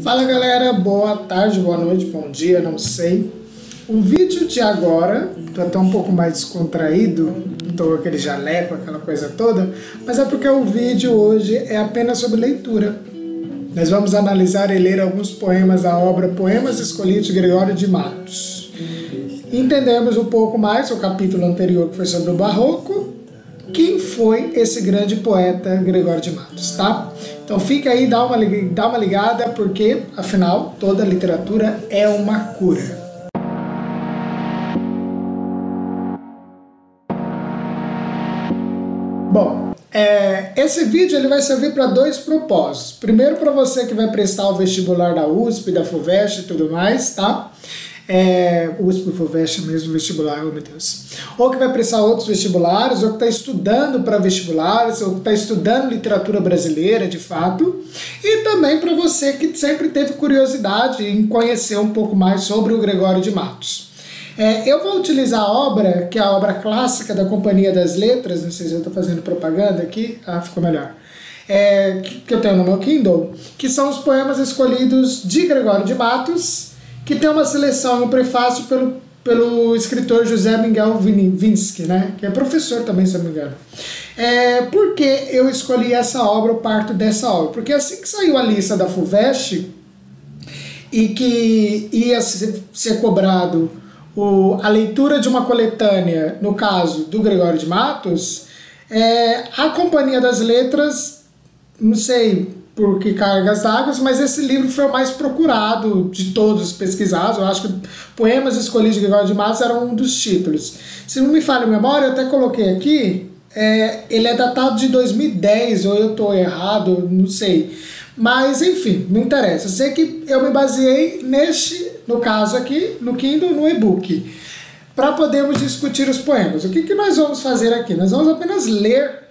Fala galera, boa tarde, boa noite, bom dia, não sei. O vídeo de agora, tô até um pouco mais descontraído, não tô com aquele jaleco, aquela coisa toda, mas é porque o vídeo hoje é apenas sobre leitura. Nós vamos analisar e ler alguns poemas da obra Poemas Escolhidos de Gregório de Matos. Entendemos um pouco mais o capítulo anterior que foi sobre o Barroco, quem foi esse grande poeta Gregório de Matos, tá? Então fica aí, dá uma ligada, porque, afinal, toda literatura é uma cura. Bom, esse vídeo ele vai servir para dois propósitos. Primeiro, para você que vai prestar o vestibular da USP, da FUVEST e tudo mais, tá? USP, FUVEST mesmo, vestibular, oh meu Deus. Ou que vai prestar outros vestibulares, ou que está estudando para vestibulares, ou que está estudando literatura brasileira, de fato. E também para você que sempre teve curiosidade em conhecer um pouco mais sobre o Gregório de Matos. Eu vou utilizar a obra, que é a obra clássica da Companhia das Letras, não sei se eu estou fazendo propaganda aqui, ficou melhor, que eu tenho no meu Kindle, que são os poemas escolhidos de Gregório de Matos, que tem uma seleção, um prefácio pelo escritor José Miguel Vinsky, né, que é professor também, se não me engano. Por que eu escolhi essa obra, ou parto dessa obra? Porque assim que saiu a lista da FUVEST, e que ia ser cobrado a leitura de uma coletânea, no caso do Gregório de Matos, a Companhia das Letras, não sei por que cargas d'água, mas esse livro foi o mais procurado de todos os pesquisados. Eu acho que Poemas Escolhidos de Gregório de Matos era um dos títulos. Se não me falha a memória, eu até coloquei aqui, ele é datado de 2010, ou eu estou errado, não sei. Mas, enfim, não interessa. Eu sei que eu me baseei no caso aqui, no Kindle, no e-book, para podermos discutir os poemas. O que nós vamos fazer aqui? Nós vamos apenas ler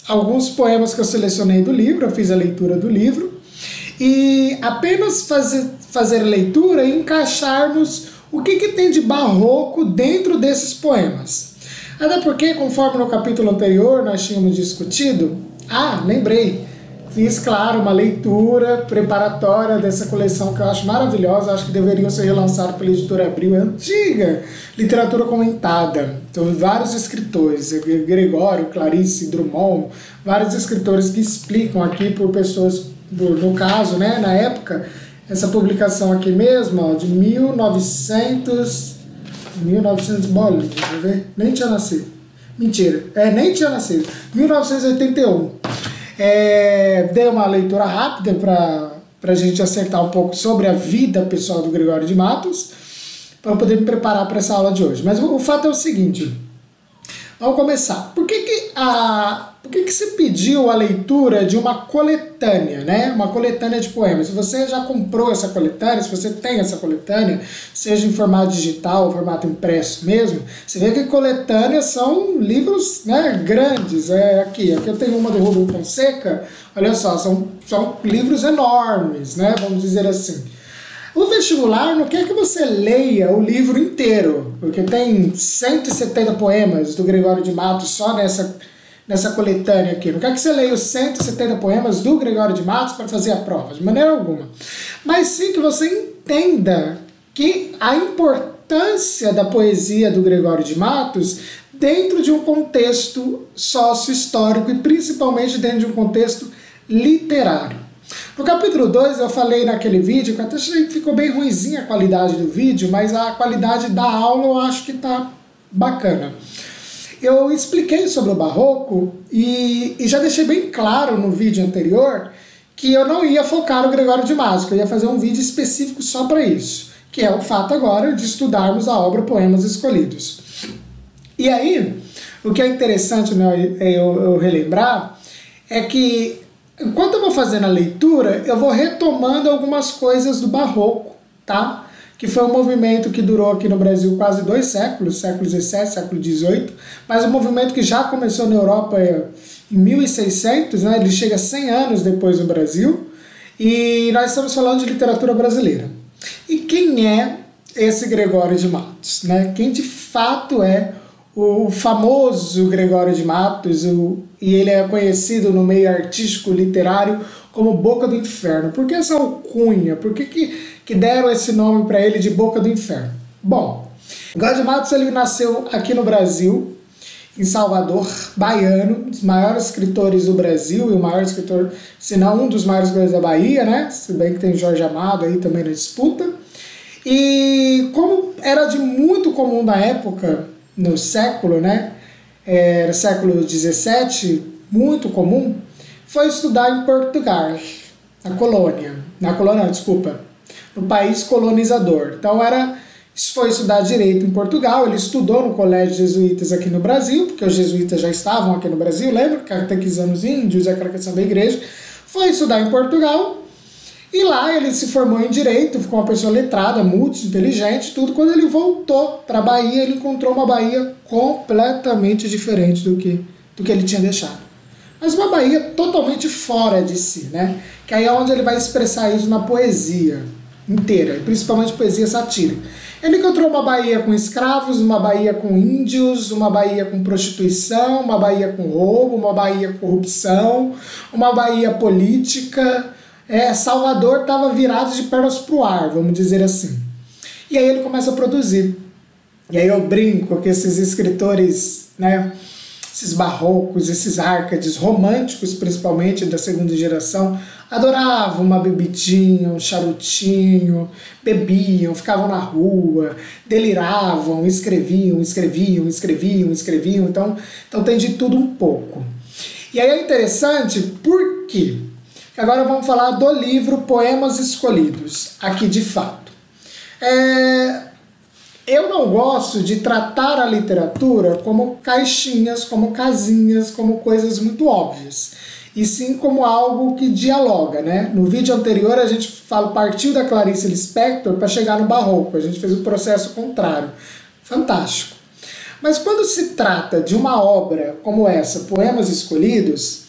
alguns poemas que eu selecionei do livro, eu fiz a leitura do livro, e apenas fazer leitura e encaixarmos o que tem de barroco dentro desses poemas. Até porque, conforme no capítulo anterior nós tínhamos discutido, lembrei, fiz, claro, uma leitura preparatória dessa coleção que eu acho maravilhosa, acho que deveriam ser relançados pela editora Abril, é antiga, literatura comentada. Então, vários escritores, Gregório, Clarice, Drummond, vários escritores que explicam aqui por pessoas, no caso, né, na época, essa publicação aqui mesmo, ó, de 1900 bola, deixa eu ver, nem tinha nascido. Mentira, nem tinha nascido. 1981. Dei uma leitura rápida para a gente acertar um pouco sobre a vida pessoal do Gregório de Matos, para poder me preparar para essa aula de hoje. Mas o fato é o seguinte, vamos começar. Por que se pediu a leitura de uma coletânea, né? Uma coletânea de poemas? Se você já comprou essa coletânea, se você tem essa coletânea, seja em formato digital ou formato impresso mesmo, você vê que coletâneas são livros, né, grandes. Aqui eu tenho uma do Rubem Fonseca, olha só, são livros enormes, né? Vamos dizer assim. O vestibular não quer que você leia o livro inteiro, porque tem 170 poemas do Gregório de Matos só nessa coletânea aqui. Não quer que você leia os 170 poemas do Gregório de Matos para fazer a prova, de maneira alguma. Mas sim que você entenda que a importância da poesia do Gregório de Matos dentro de um contexto sócio-histórico e principalmente dentro de um contexto literário. No capítulo 2 eu falei naquele vídeo, que até achei que ficou bem ruinzinha a qualidade do vídeo, mas a qualidade da aula eu acho que tá bacana. Eu expliquei sobre o Barroco e já deixei bem claro no vídeo anterior que eu não ia focar no Gregório de Matos, que eu ia fazer um vídeo específico só para isso, que é o fato agora de estudarmos a obra Poemas Escolhidos. E aí, o que é interessante, né, eu relembrar, é que enquanto eu vou fazendo a leitura, eu vou retomando algumas coisas do Barroco, tá? Que foi um movimento que durou aqui no Brasil quase 2 séculos, século XVII, século XVIII, mas um movimento que já começou na Europa em 1600, né? Ele chega 100 anos depois no Brasil, e nós estamos falando de literatura brasileira. E quem é esse Gregório de Matos, né? Quem de fato é o famoso Gregório de Matos, e ele é conhecido no meio artístico literário como Boca do Inferno. Por que essa alcunha? Por que deram esse nome para ele de Boca do Inferno? Bom, Gregório de Matos ele nasceu aqui no Brasil, em Salvador, baiano, um dos maiores escritores do Brasil e o maior escritor, se não um dos maiores escritores da Bahia, né? Se bem que tem Jorge Amado aí também na disputa. E como era de muito comum na época, no século, né? Era século XVII, muito comum, foi estudar em Portugal, no país colonizador. Então foi estudar direito em Portugal, ele estudou no colégio jesuítas aqui no Brasil, porque os jesuítas já estavam aqui no Brasil, lembra? Catequizando os índios, aquela questão da igreja. Foi estudar em Portugal, e lá ele se formou em direito, ficou uma pessoa letrada, muito inteligente, tudo. Quando ele voltou para a Bahia, ele encontrou uma Bahia completamente diferente do que ele tinha deixado. Mas uma Bahia totalmente fora de si, né? Que aí é onde ele vai expressar isso na poesia inteira, principalmente poesia satírica. Ele encontrou uma Bahia com escravos, uma Bahia com índios, uma Bahia com prostituição, uma Bahia com roubo, uma Bahia com corrupção, uma Bahia política. Salvador estava virado de pernas para o ar, vamos dizer assim. E aí ele começa a produzir. E aí eu brinco que esses escritores, né, esses barrocos, esses árcades românticos, principalmente da segunda geração, adoravam uma bebidinha, um charutinho, bebiam, ficavam na rua, deliravam, escreviam. Então tem de tudo um pouco. E aí é interessante porque agora vamos falar do livro Poemas Escolhidos, aqui de fato. Eu não gosto de tratar a literatura como caixinhas, como casinhas, como coisas muito óbvias, e sim como algo que dialoga, né? No vídeo anterior a gente partiu da Clarice Lispector para chegar no Barroco, a gente fez o processo contrário. Fantástico. Mas quando se trata de uma obra como essa, Poemas Escolhidos,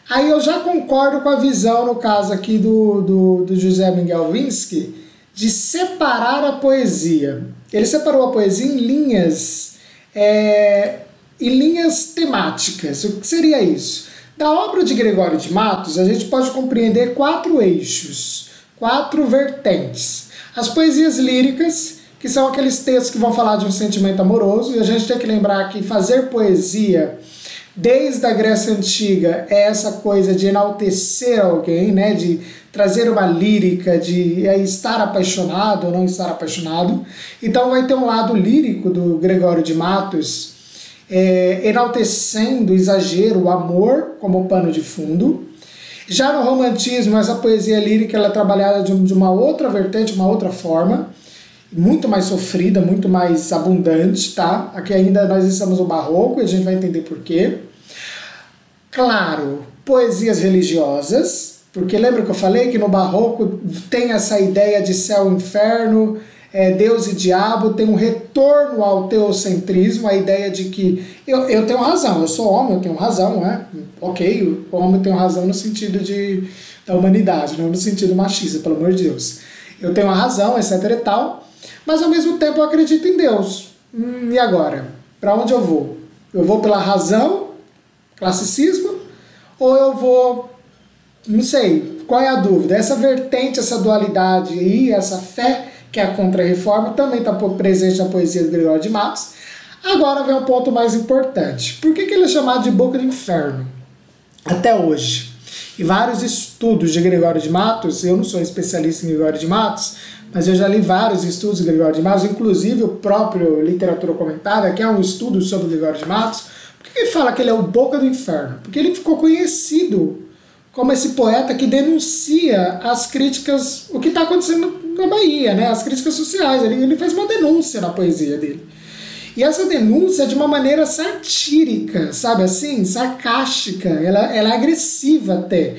aí eu já concordo com a visão, no caso aqui do José Miguel Winsky, de separar a poesia. Ele separou a poesia em linhas temáticas. O que seria isso? Da obra de Gregório de Matos, a gente pode compreender 4 eixos, 4 vertentes. As poesias líricas, que são aqueles textos que vão falar de um sentimento amoroso, e a gente tem que lembrar que fazer poesia desde a Grécia Antiga é essa coisa de enaltecer alguém, né? De trazer uma lírica, de estar apaixonado ou não estar apaixonado. Então vai ter um lado lírico do Gregório de Matos, enaltecendo o exagero, o amor como pano de fundo. Já no romantismo, essa poesia lírica ela é trabalhada de uma outra vertente, uma outra forma, muito mais sofrida, muito mais abundante, tá? Aqui ainda nós estamos no Barroco e a gente vai entender por quê. Claro, poesias religiosas, porque lembra que eu falei que no Barroco tem essa ideia de céu e inferno, Deus e diabo, tem um retorno ao teocentrismo, a ideia de que eu tenho razão, eu sou homem, eu tenho razão, né? Ok, o homem tem razão no sentido da humanidade, não no sentido machista, pelo amor de Deus. Eu tenho a razão, etc e tal, mas ao mesmo tempo eu acredito em Deus. E agora? Para onde eu vou? Eu vou pela razão, classicismo, ou eu vou, não sei, qual é a dúvida? Essa vertente, essa dualidade aí, essa fé que é a contra-reforma, também está presente na poesia do Gregório de Matos. Agora vem um ponto mais importante. Por que ele é chamado de Boca do Inferno? Até hoje. E vários estudos de Gregório de Matos, eu não sou especialista em Gregório de Matos, mas eu já li vários estudos de Gregório de Matos, inclusive o próprio Literatura Comentada, que é um estudo sobre o Gregório de Matos. Por que ele fala que ele é o Boca do Inferno? Porque ele ficou conhecido como esse poeta que denuncia as críticas, o que está acontecendo na Bahia, né? As críticas sociais. Ele fez uma denúncia na poesia dele. E essa denúncia é de uma maneira satírica, sabe assim? Sarcástica, ela é agressiva até.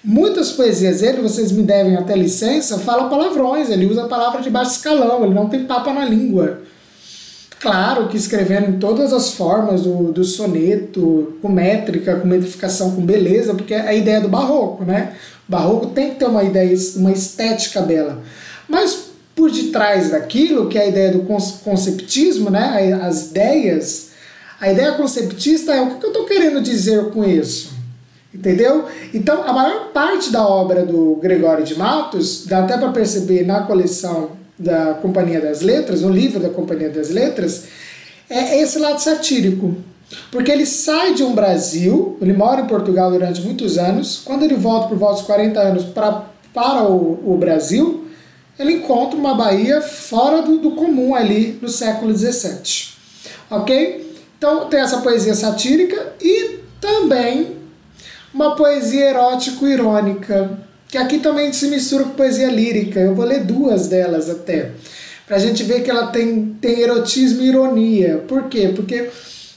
Muitas poesias dele, vocês me devem até licença, falam palavrões, ele usa a palavra de baixo escalão, ele não tem papa na língua. Claro que escrevendo em todas as formas do soneto, com métrica, com metrificação, com beleza, porque é a ideia do barroco, né? O barroco tem que ter uma ideia, uma estética bela. Mas por detrás daquilo, que é a ideia do conceptismo, né? As ideias, A ideia conceptista é o que eu estou querendo dizer com isso. Entendeu? Então, a maior parte da obra do Gregório de Matos, dá até para perceber na coleção da Companhia das Letras, no livro da Companhia das Letras, é esse lado satírico. Porque ele sai de um Brasil, ele mora em Portugal durante muitos anos, quando ele volta por volta dos 40 anos para o Brasil, ele encontra uma Bahia fora do comum ali no século XVII. Ok? Então tem essa poesia satírica e também uma poesia erótico-irônica, que aqui também se mistura com poesia lírica. Eu vou ler duas delas até, para a gente ver que ela tem erotismo e ironia. Por quê? Porque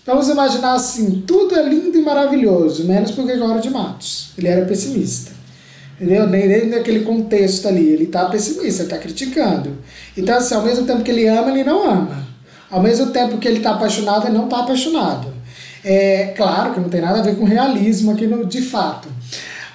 vamos imaginar assim, tudo é lindo e maravilhoso, menos para o Gregório de Matos. Ele era pessimista. Entendeu? Nem naquele contexto ali, ele está pessimista, ele está criticando. Então assim, ao mesmo tempo que ele ama, ele não ama. Ao mesmo tempo que ele está apaixonado, ele não está apaixonado. É claro que não tem nada a ver com realismo aqui de fato.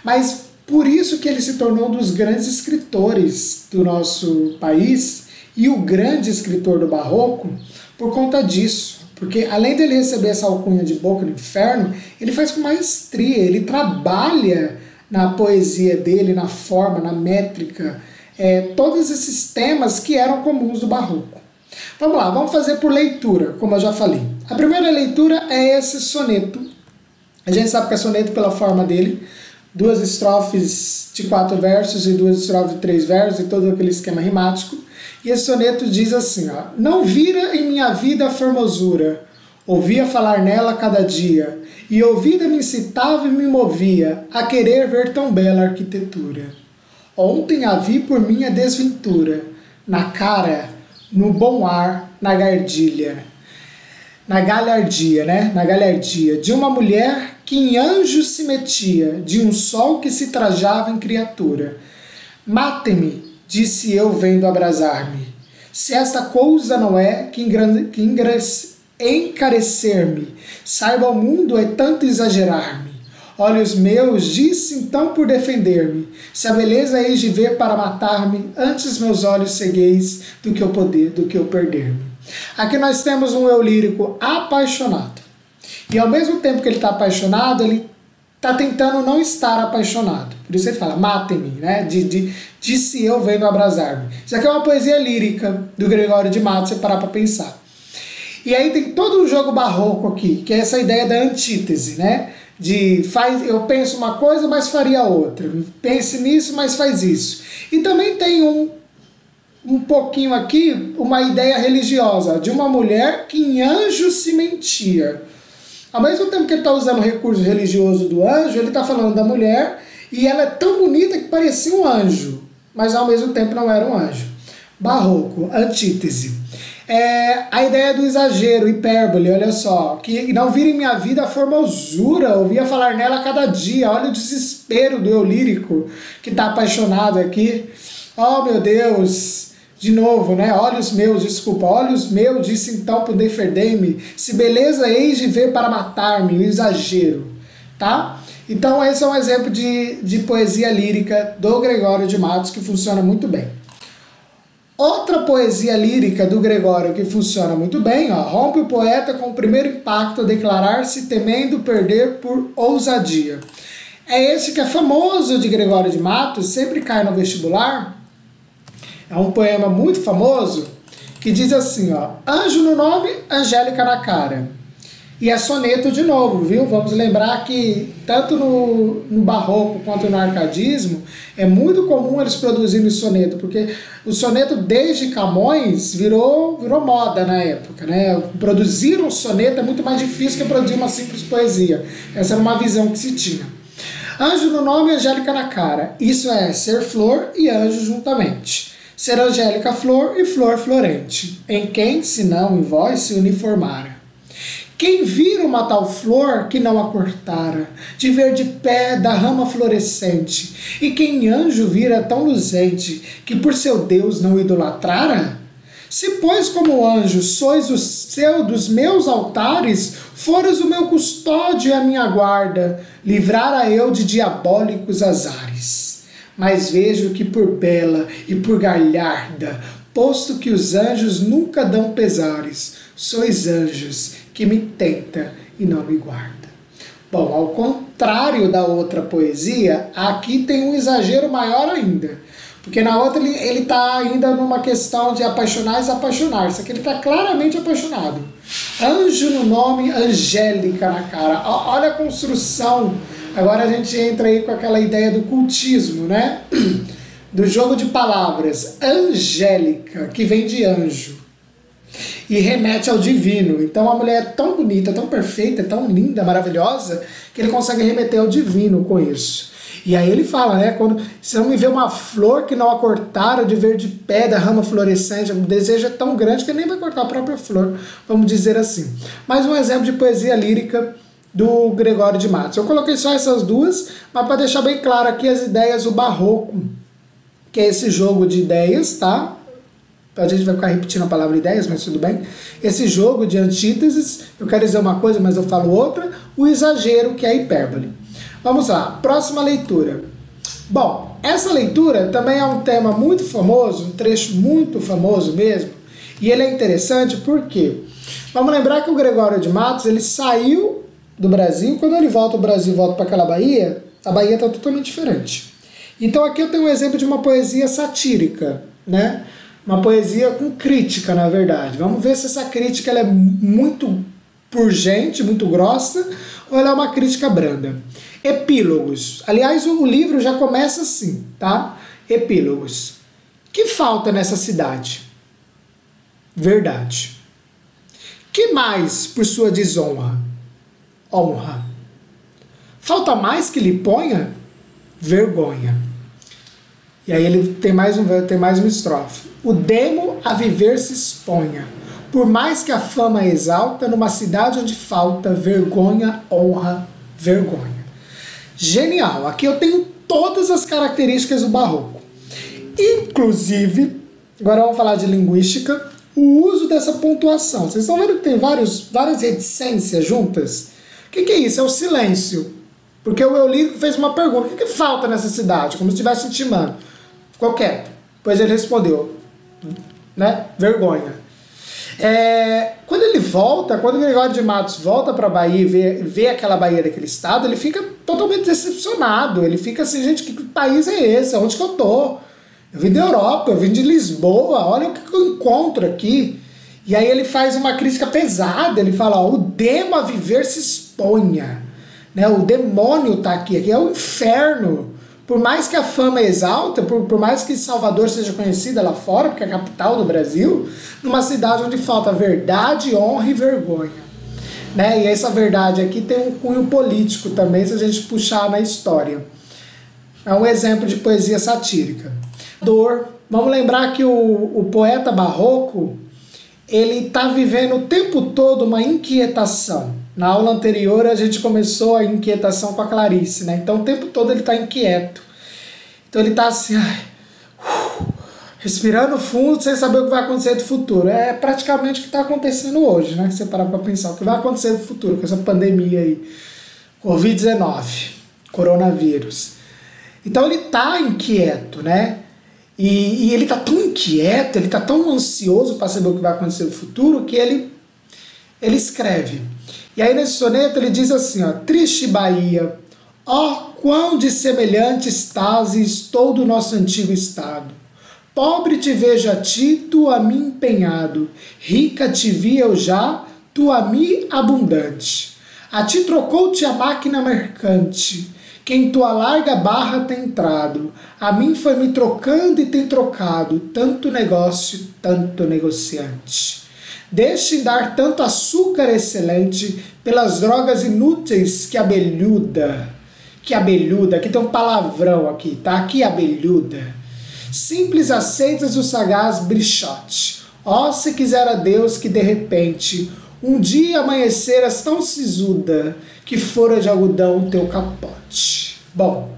Mas por isso que ele se tornou um dos grandes escritores do nosso país e o grande escritor do Barroco por conta disso. Porque além dele receber essa alcunha de Boca do Inferno, ele faz com maestria, ele trabalha na poesia dele, na forma, na métrica, todos esses temas que eram comuns do Barroco. Vamos lá, vamos fazer por leitura, como eu já falei. A primeira leitura é esse soneto. A gente sabe que é soneto pela forma dele, 2 estrofes de 4 versos e 2 estrofes de 3 versos e todo aquele esquema rimático. E esse soneto diz assim, ó: não vira em minha vida a formosura, ouvia falar nela cada dia, e ouvida me incitava e me movia a querer ver tão bela arquitetura. Ontem a vi por minha desventura, na cara, no bom ar, na galhardia, né? Na galhardia de uma mulher que em anjo se metia, de um sol que se trajava em criatura. Mate-me, disse eu vendo abrasar-me, se esta coisa não é que encarecer-me, saiba o mundo é tanto exagerar-me. Olhos meus, disse então por defender-me, se a beleza hei de ver para matar-me, antes meus olhos cegueis do que eu perder-me. Aqui nós temos um eu lírico apaixonado. E ao mesmo tempo que ele está apaixonado, ele está tentando não estar apaixonado. Por isso ele fala, matem-me, né? Disse eu vendo abrasar-me. Isso aqui é uma poesia lírica do Gregório de Matos, você parar para pensar. E aí tem todo um jogo barroco aqui, que é essa ideia da antítese, né? Eu penso uma coisa, mas faria outra. Pense nisso, mas faz isso. E também tem um pouquinho aqui, uma ideia religiosa, de uma mulher que em anjo se mentia. Ao mesmo tempo que ele está usando o recurso religioso do anjo, ele está falando da mulher, e ela é tão bonita que parecia um anjo, mas ao mesmo tempo não era um anjo. Barroco, antítese. A ideia do exagero, hipérbole, olha só, que não vira em minha vida a formosura, ouvia falar nela a cada dia, olha o desespero do eu lírico que está apaixonado aqui. Oh meu Deus, de novo, né? Olhos meus, disse então por defender-me, se beleza hei de ver para matar-me, o exagero, tá? Então esse é um exemplo de poesia lírica do Gregório de Matos que funciona muito bem. Outra poesia lírica do Gregório que funciona muito bem, ó, rompe o poeta com o primeiro impacto a declarar-se temendo perder por ousadia. É esse que é famoso de Gregório de Matos, sempre cai no vestibular. É um poema muito famoso que diz assim, ó, anjo no nome, Angélica na cara. E é soneto de novo, viu? Vamos lembrar que tanto no barroco quanto no arcadismo é muito comum eles produzirem soneto, porque o soneto desde Camões virou moda na época, né? Produzir um soneto é muito mais difícil que produzir uma simples poesia. Essa era uma visão que se tinha. Anjo no nome, Angélica na cara. Isso é ser flor e anjo juntamente. Ser Angélica flor e flor florente. Em quem, se não em vós, se uniformara. Quem vira uma tal flor que não a cortara, de ver de pé da rama florescente, e quem anjo vira tão luzente, que por seu Deus não idolatrara? Se, pois, como anjo, sois o seu dos meus altares, fores o meu custódio e a minha guarda, livrara eu de diabólicos azares. Mas vejo que por bela e por galharda, posto que os anjos nunca dão pesares, sois anjos, que me tenta e não me guarda. Bom, ao contrário da outra poesia, aqui tem um exagero maior ainda. Porque na outra ele está ainda numa questão de apaixonar e desapaixonar-se. Aqui ele está claramente apaixonado. Anjo no nome, angélica na cara. Olha a construção. Agora a gente entra aí com aquela ideia do cultismo, né? Do jogo de palavras. Angélica, que vem de anjo. E remete ao divino. Então a mulher é tão bonita, tão perfeita, tão linda, maravilhosa, que ele consegue remeter ao divino com isso. E aí ele fala, né, quando se não me vê uma flor que não a cortaram de verde pé da rama florescente, o desejo é tão grande que ele nem vai cortar a própria flor, vamos dizer assim. Mais um exemplo de poesia lírica do Gregório de Matos. Eu coloquei só essas duas, mas para deixar bem claro aqui as ideias do barroco, que é esse jogo de ideias, tá? A gente vai ficar repetindo a palavra ideias, mas tudo bem. Esse jogo de antíteses, eu quero dizer uma coisa, mas eu falo outra. O exagero, que é a hipérbole. Vamos lá, próxima leitura. Bom, essa leitura também é um tema muito famoso, um trecho muito famoso mesmo, e ele é interessante porque vamos lembrar que o Gregório de Matos, ele saiu do Brasil, quando ele volta ao Brasil, volta para aquela Bahia, a Bahia está totalmente diferente. Então aqui eu tenho um exemplo de uma poesia satírica, né? Uma poesia com crítica, na verdade. Vamos ver se essa crítica ela é muito purgente, muito grossa, ou ela é uma crítica branda. Epílogos. Aliás, o livro já começa assim, tá? Epílogos. Que falta nessa cidade? Verdade. Que mais por sua desonra? Honra. Falta mais que lhe ponha? Vergonha. E aí ele tem mais uma estrofe. O demo a viver se exponha, por mais que a fama exalta, numa cidade onde falta vergonha, honra, vergonha. Genial! Aqui eu tenho todas as características do barroco. Inclusive, agora vamos falar de linguística, o uso dessa pontuação. Vocês estão vendo que tem várias reticências juntas? O que é isso? É o silêncio. Porque o eu lírico fez uma pergunta. O que falta nessa cidade? Como se estivesse intimando. Ficou quieto. Depois ele respondeu, né? Vergonha. Quando ele volta, quando o Gregório de Matos volta para a Bahia e vê aquela Bahia daquele estado, ele fica totalmente decepcionado. Ele fica assim, gente, que país é esse? Onde que eu tô? Eu vim da Europa, eu vim de Lisboa, olha o que eu encontro aqui. E aí ele faz uma crítica pesada, ele fala, ó, o demo a viver se exponha. Né? O demônio está aqui é o inferno. Por mais que a fama exalta, por mais que Salvador seja conhecida lá fora, porque é a capital do Brasil, numa cidade onde falta verdade, honra e vergonha. Né? E essa verdade aqui tem um cunho político também, se a gente puxar na história. É um exemplo de poesia satírica. Dor. Vamos lembrar que o poeta barroco, ele está vivendo o tempo todo uma inquietação. Na aula anterior a gente começou a inquietação com a Clarice, né? Então o tempo todo ele está inquieto. Então ele está assim, respirando fundo sem saber o que vai acontecer do futuro. É praticamente o que está acontecendo hoje, né? Se você parar para pensar, o que vai acontecer no futuro com essa pandemia aí, Covid-19, coronavírus. Então ele está inquieto, né? E ele está tão inquieto, ele está tão ansioso para saber o que vai acontecer no futuro que ele escreve. E aí nesse soneto ele diz assim, ó, triste Bahia, ó quão dissemelhante estás e estou do nosso antigo estado. Pobre te vejo a ti, tu a mim empenhado, rica te vi eu já, tu a mim abundante. A ti trocou-te a máquina mercante, que em tua larga barra tem entrado. A mim foi me trocando e tem trocado, tanto negócio, tanto negociante. Deixem dar tanto açúcar excelente pelas drogas inúteis que abelhuda, aqui tem um palavrão aqui, tá? Que abelhuda. Simples aceitas o sagaz brichote. Ó, se quisera Deus que de repente um dia amanheceras tão sisuda que fora de algodão teu capote. Bom,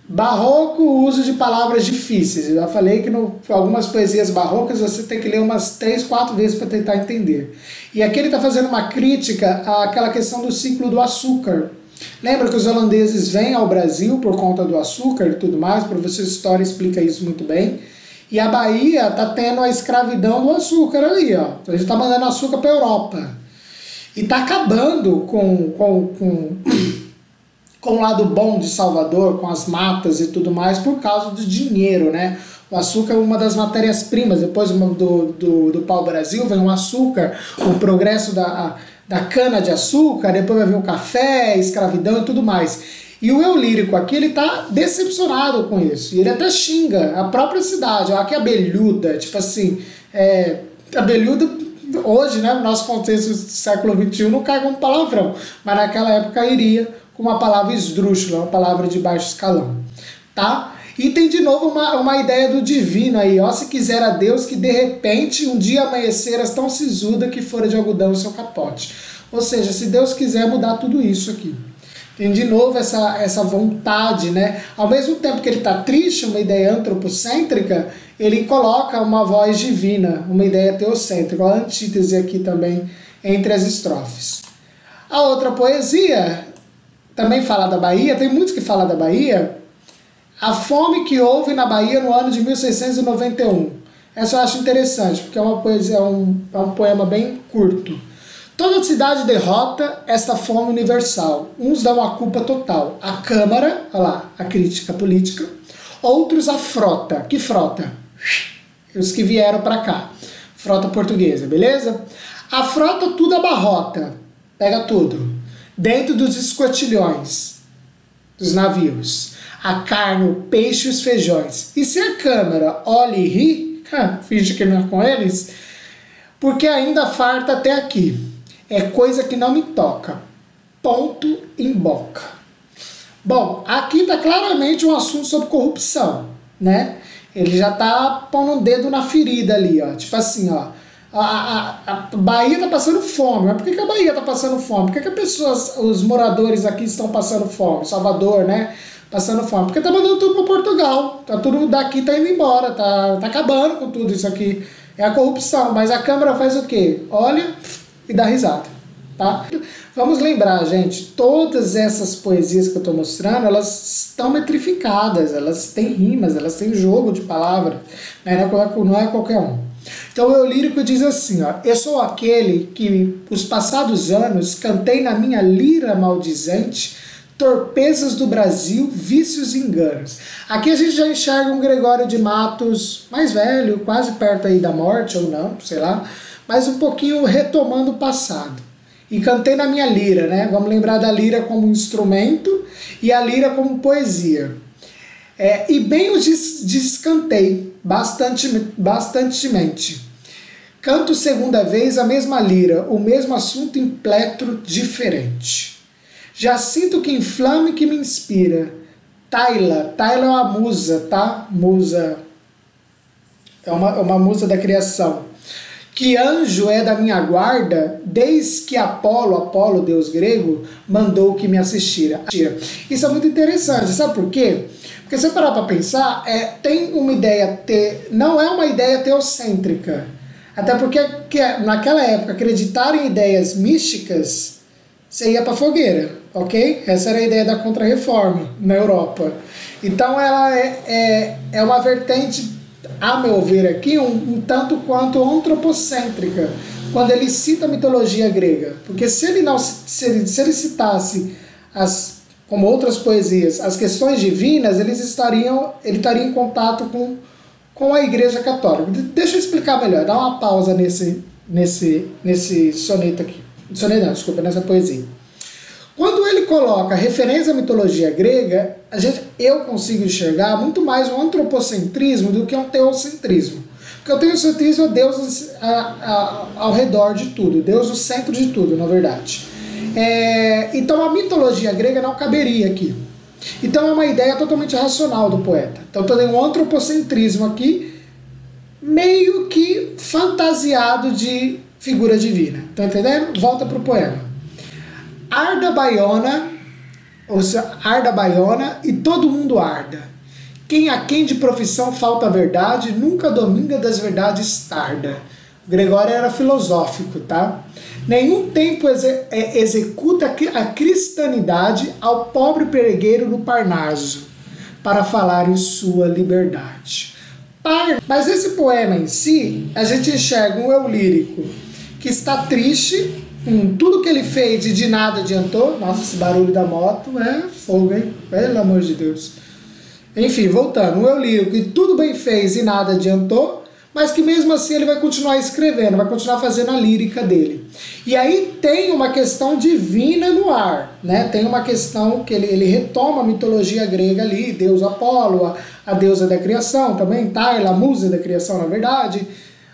barroco, o uso de palavras difíceis. Eu já falei que algumas poesias barrocas você tem que ler umas 3, 4 vezes para tentar entender. E aqui ele está fazendo uma crítica àquela questão do ciclo do açúcar. Lembra que os holandeses vêm ao Brasil por conta do açúcar e tudo mais? O professor de História explica isso muito bem. E a Bahia está tendo a escravidão do açúcar ali, ó. Então a gente está mandando açúcar para a Europa. e está acabando com o lado bom de Salvador, com as matas e tudo mais, por causa do dinheiro, né? O açúcar é uma das matérias-primas, depois do pau-brasil vem o açúcar, o progresso da cana-de-açúcar, depois vai vir o café, escravidão e tudo mais. E o eu lírico aqui, ele tá decepcionado com isso, e ele até xinga a própria cidade, ó, que abelhuda, tipo assim, abelhuda hoje, né, no nosso contexto do século XXI, não cai como palavrão, mas naquela época iria com uma palavra esdrúxula, uma palavra de baixo escalão, tá? E tem de novo uma ideia do divino aí, ó, se quiser a Deus que de repente um dia amanheceras tão sisuda que fora de algodão o seu capote. Ou seja, se Deus quiser mudar tudo isso aqui. Tem de novo essa vontade, né? Ao mesmo tempo que ele está triste, uma ideia antropocêntrica, ele coloca uma voz divina, uma ideia teocêntrica, a antítese aqui também entre as estrofes. A outra poesia também fala da Bahia, tem muitos que falam da Bahia. A fome que houve na Bahia no ano de 1691. Essa eu acho interessante, porque é uma poesia, é um poema bem curto. Toda cidade derrota esta fome universal. Uns dão a culpa total à Câmara, olha lá, a crítica política. Outros à frota. Que frota? Os que vieram para cá. Frota portuguesa, beleza? A frota tudo abarrota. Pega tudo. Dentro dos escotilhões dos navios. A carne, o peixe e os feijões. E se a Câmara olha e ri, finge que não é com eles, porque ainda farta até aqui. É coisa que não me toca. Ponto em boca. Bom, aqui está claramente um assunto sobre corrupção, né? Ele já está pondo um dedo na ferida ali, ó. Tipo assim, ó. A Bahia está passando fome. Mas por que a Bahia está passando fome? Por que os moradores aqui estão passando fome? Salvador, né? Passando fome. Porque tá mandando tudo para Portugal. Tá tudo daqui, tá indo embora. Tá acabando com tudo isso aqui. É a corrupção. Mas a Câmara faz o quê? Olha e dá risada, tá? Vamos lembrar, gente, todas essas poesias que eu estou mostrando, elas estão metrificadas, elas têm rimas, elas têm jogo de palavras, né? Não é qualquer um. Então o eu lírico diz assim, ó: eu sou aquele que os passados anos cantei na minha lira maldizente torpezas do Brasil, vícios e enganos. Aqui a gente já enxerga um Gregório de Matos mais velho, quase perto aí da morte, ou não, sei lá, mas um pouquinho retomando o passado. E cantei na minha lira, né? Vamos lembrar da lira como instrumento e a lira como poesia. E bem os descantei, bastantemente. Canto segunda vez a mesma lira, o mesmo assunto em pletro diferente. Já sinto que inflama e que me inspira. Taila é uma musa, tá? Musa. É uma musa da criação. Que anjo é da minha guarda, desde que Apolo, deus grego, mandou que me assistira. Isso é muito interessante, sabe por quê? Porque se você parar para pensar, tem uma ideia, não é uma ideia teocêntrica. Até porque naquela época, acreditar em ideias místicas, você ia para fogueira, ok? Essa era a ideia da Contra-Reforma na Europa. Então ela é uma vertente, a meu ver aqui, um tanto quanto antropocêntrica, quando ele cita a mitologia grega. Porque se ele citasse, como outras poesias, as questões divinas, ele estaria em contato com a Igreja Católica. Deixa eu explicar melhor, dá uma pausa nesse soneto aqui. Soneto não, desculpa, nessa poesia. Quando ele coloca referência à mitologia grega, eu consigo enxergar muito mais um antropocentrismo do que um teocentrismo. Porque o teocentrismo é Deus ao redor de tudo, Deus no centro de tudo, na verdade. Então a mitologia grega não caberia aqui. Então é uma ideia totalmente racional do poeta. Então tem um antropocentrismo aqui, meio que fantasiado de figura divina. Tá entendendo? Volta para o poema. Arda Baiona, ou seja, arda Baiona e todo mundo arda. Quem a quem de profissão falta a verdade, nunca dominga das verdades tarda. O Gregório era filosófico, tá? Nenhum tempo executa a cristianidade ao pobre pregueiro no Parnaso, para falar em sua liberdade. Mas esse poema em si, a gente enxerga um eu lírico que está triste, Tudo que ele fez e de nada adiantou. Nossa, esse barulho da moto é fogo, hein? Pelo amor de Deus. Enfim, voltando. Um eu lírico que tudo bem fez e nada adiantou, mas que mesmo assim ele vai continuar escrevendo, vai continuar fazendo a lírica dele. E aí tem uma questão divina no ar, né? Tem uma questão que ele retoma a mitologia grega ali, deus Apolo, a deusa da criação também, Taila, a musa da criação, na verdade.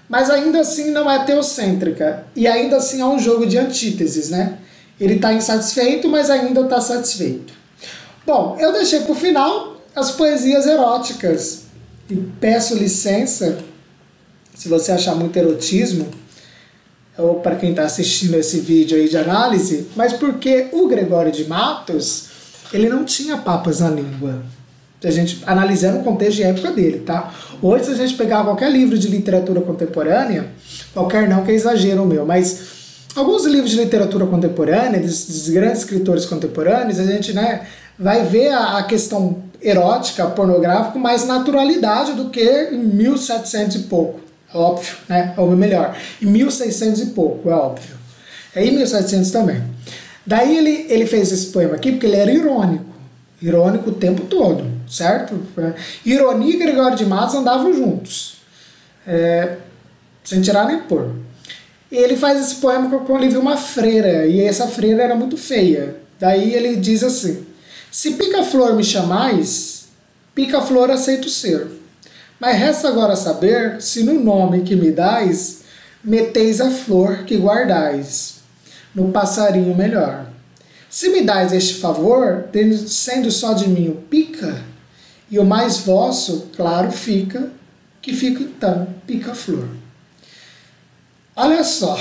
Mas ainda assim não é teocêntrica. E ainda assim é um jogo de antíteses, né? Ele está insatisfeito, mas ainda está satisfeito. Bom, eu deixei para o final as poesias eróticas. E peço licença, se você achar muito erotismo, ou para quem está assistindo esse vídeo aí de análise, mas porque o Gregório de Matos, ele não tinha papas na língua. A gente analisando o contexto de época dele, tá? Hoje, se a gente pegar qualquer livro de literatura contemporânea, qualquer não, que é exagero meu, mas alguns livros de literatura contemporânea, dos grandes escritores contemporâneos, a gente, né, vai ver a questão erótica, pornográfica, com mais naturalidade do que em 1700 e pouco, é óbvio, né? Ou melhor, em 1600 e pouco, é óbvio. É em 1700 também. Daí ele fez esse poema aqui porque ele era irônico o tempo todo, certo? Ironia e Gregório de Matos andavam juntos, sem tirar nem pôr. E ele faz esse poema quando ele viu uma freira, e essa freira era muito feia. Daí ele diz assim: se pica-flor me chamais, pica-flor aceito ser. Mas resta agora saber se no nome que me dais, meteis a flor que guardais, no passarinho melhor. Se me dais este favor, sendo só de mim o pica, e o mais vosso, claro, fica, que fica então pica-flor. Olha só,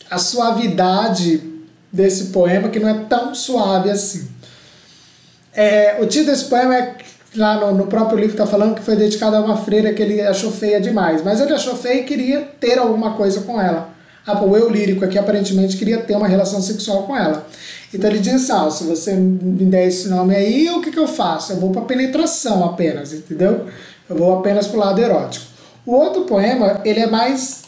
a suavidade desse poema, que não é tão suave assim. O título desse poema é, lá no próprio livro está falando que foi dedicado a uma freira que ele achou feia demais, mas ele achou feia e queria ter alguma coisa com ela. O eu lírico aqui aparentemente queria ter uma relação sexual com ela. Então ele diz assim: se você me der esse nome aí, o que eu faço? Eu vou para penetração apenas, entendeu? Eu vou apenas para o lado erótico. O outro poema, ele é mais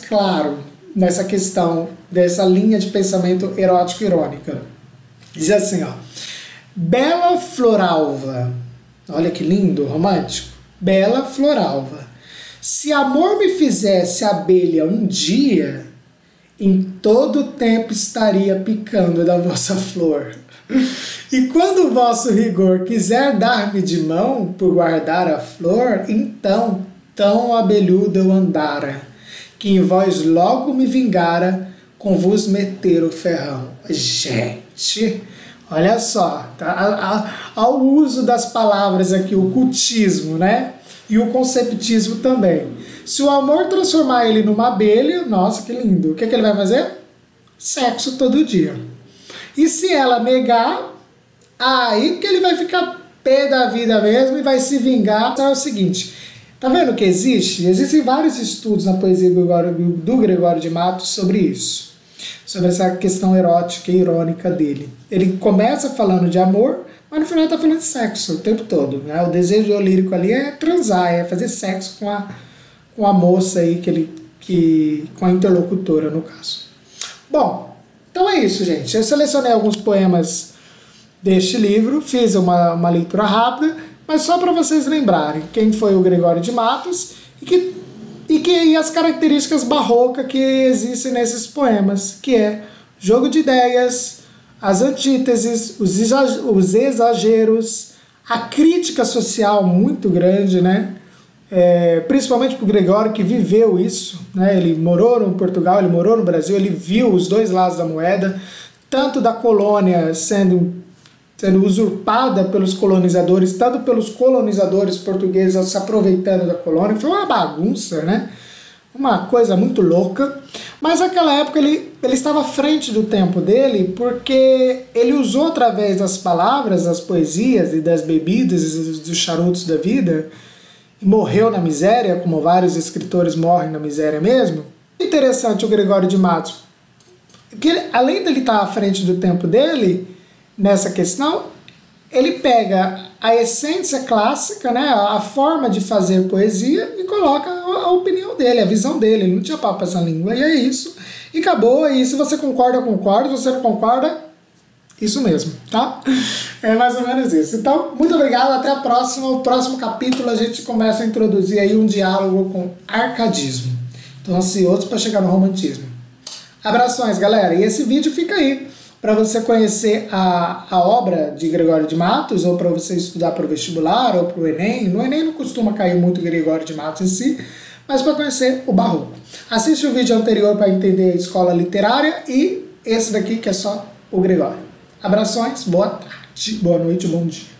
claro nessa questão dessa linha de pensamento erótico-irônica. Diz assim, ó: bela floralva, olha que lindo, romântico. Bela floralva, se amor me fizesse abelha um dia, em todo o tempo estaria picando da vossa flor. E quando o vosso rigor quiser dar-me de mão por guardar a flor, então tão abelhudo eu andara, que em vós logo me vingara com vos meter o ferrão. Gente, olha só, tá? Ao uso das palavras aqui, o cultismo, né? E o conceptismo também. Se o amor transformar ele numa abelha, nossa, que lindo. O que ele vai fazer? Sexo todo dia. E se ela negar, aí que ele vai ficar pé da vida mesmo e vai se vingar. Então é o seguinte, tá vendo que existe? Existem vários estudos na poesia do Gregório de Matos sobre isso. Sobre essa questão erótica e irônica dele. Ele começa falando de amor, mas no final ele está falando de sexo o tempo todo, né? O desejo lírico ali é transar, é fazer sexo com a moça aí, com a interlocutora, no caso. Bom, então é isso, gente. Eu selecionei alguns poemas deste livro, fiz uma leitura rápida, mas só para vocês lembrarem quem foi o Gregório de Matos e as características barrocas que existem nesses poemas, que é jogo de ideias, as antíteses, os exageros, a crítica social muito grande, né? Principalmente para o Gregório, que viveu isso, né? Ele morou no Portugal, ele morou no Brasil, ele viu os dois lados da moeda, tanto da colônia sendo usurpada pelos colonizadores, tanto pelos colonizadores portugueses se aproveitando da colônia. Foi uma bagunça, né? Uma coisa muito louca, mas naquela época ele estava à frente do tempo dele, porque ele usou através das palavras, das poesias e das bebidas e dos charutos da vida, e morreu na miséria, como vários escritores morrem na miséria mesmo. Interessante o Gregório de Matos, que além dele estar à frente do tempo dele, nessa questão, ele pega a essência clássica, né, a forma de fazer poesia, e coloca a opinião dele, a visão dele, ele não tinha papo essa língua, e é isso. E acabou, e se você concorda, concorda, se você não concorda, isso mesmo, tá? É mais ou menos isso. Então, muito obrigado, até a próxima. O próximo capítulo a gente começa a introduzir aí um diálogo com arcadismo. Estou ansioso para chegar no romantismo. Abrações, galera. E esse vídeo fica aí para você conhecer a obra de Gregório de Matos, ou para você estudar para o vestibular, ou para o Enem. No Enem não costuma cair muito Gregório de Matos em si, mas para conhecer o Barroco. Assiste o vídeo anterior para entender a escola literária e esse daqui que é só o Gregório. Abrações, boa tarde, boa noite, bom dia.